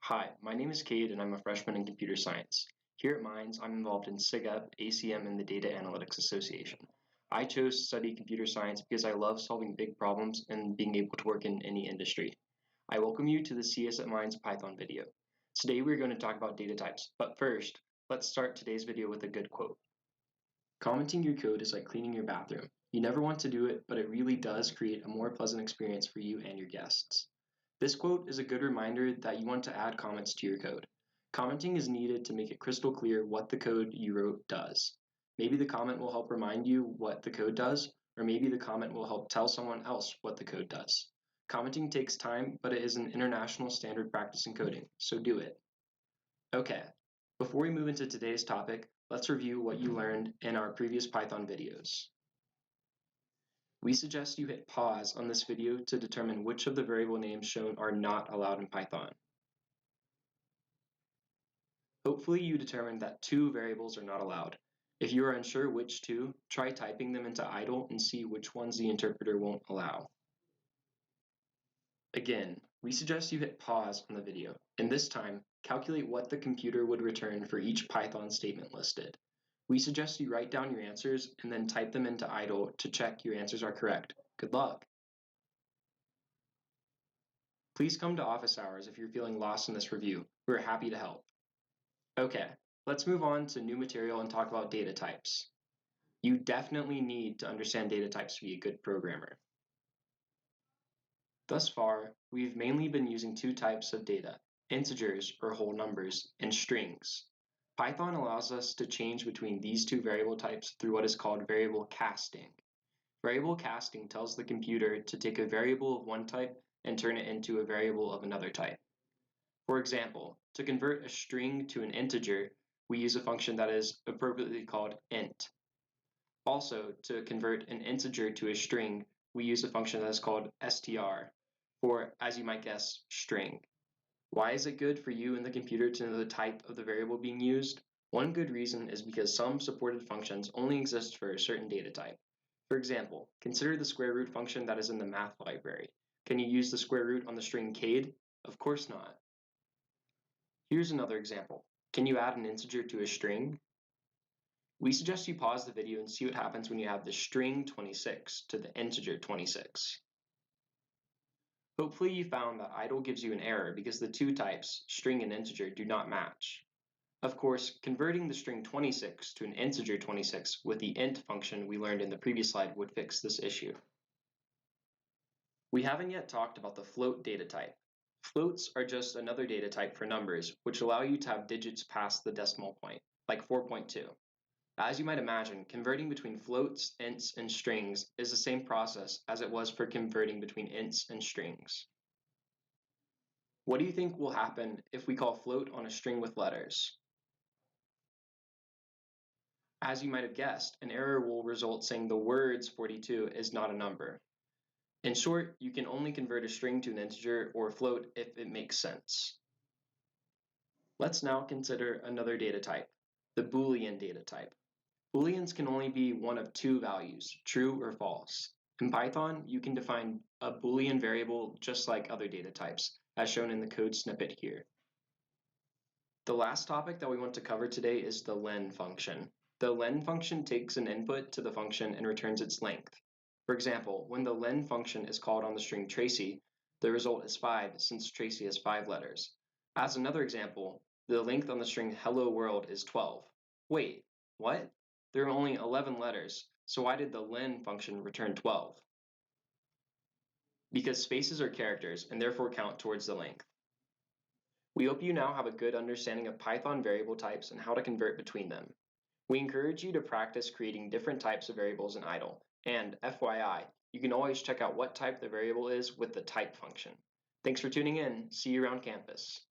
Hi, my name is Cade and I'm a freshman in computer science. Here at Mines, I'm involved in SIGUP, ACM, and the Data Analytics Association. I chose to study computer science because I love solving big problems and being able to work in any industry. I welcome you to the CS at Mines Python video. Today we're going to talk about data types, but first, let's start today's video with a good quote. Commenting your code is like cleaning your bathroom. You never want to do it, but it really does create a more pleasant experience for you and your guests. This quote is a good reminder that you want to add comments to your code. Commenting is needed to make it crystal clear what the code you wrote does. Maybe the comment will help remind you what the code does, or maybe the comment will help tell someone else what the code does. Commenting takes time, but it is an international standard practice in coding, so do it. Okay, before we move into today's topic, let's review what you learned in our previous Python videos. We suggest you hit pause on this video to determine which of the variable names shown are not allowed in Python. Hopefully you determined that two variables are not allowed. If you are unsure which two, try typing them into idle and see which ones the interpreter won't allow. Again, we suggest you hit pause on the video, and this time, calculate what the computer would return for each Python statement listed. We suggest you write down your answers and then type them into idle to check your answers are correct. Good luck! Please come to office hours if you're feeling lost in this review. We're happy to help. Okay, let's move on to new material and talk about data types. You definitely need to understand data types to be a good programmer. Thus far, we've mainly been using two types of data, integers or whole numbers, and strings. Python allows us to change between these two variable types through what is called variable casting. Variable casting tells the computer to take a variable of one type and turn it into a variable of another type. For example, to convert a string to an integer, we use a function that is appropriately called int. Also, to convert an integer to a string, we use a function that is called str, for, as you might guess, string. Why is it good for you and the computer to know the type of the variable being used? One good reason is because some supported functions only exist for a certain data type. For example, consider the square root function that is in the math library. Can you use the square root on the string Cade? Of course not. Here's another example. Can you add an integer to a string? We suggest you pause the video and see what happens when you add the string 26 to the integer 26. Hopefully you found that idle gives you an error because the two types, string and integer, do not match. Of course, converting the string 26 to an integer 26 with the int function we learned in the previous slide would fix this issue. We haven't yet talked about the float data type. Floats are just another data type for numbers, which allow you to have digits past the decimal point, like 4.2. As you might imagine, converting between floats, ints, and strings is the same process as it was for converting between ints and strings. What do you think will happen if we call float on a string with letters? As you might have guessed, an error will result saying the words 42 is not a number. In short, you can only convert a string to an integer or float if it makes sense. Let's now consider another data type, the Boolean data type. Booleans can only be one of two values, true or false. In Python, you can define a Boolean variable just like other data types, as shown in the code snippet here. The last topic that we want to cover today is the len function. The len function takes an input to the function and returns its length. For example, when the len function is called on the string Tracy, the result is 5 since Tracy has 5 letters. As another example, the length on the string hello world is 12. Wait, what? There are only 11 letters, so why did the len function return 12? Because spaces are characters and therefore count towards the length. We hope you now have a good understanding of Python variable types and how to convert between them. We encourage you to practice creating different types of variables in idle, and FYI, you can always check out what type the variable is with the type function. Thanks for tuning in. See you around campus.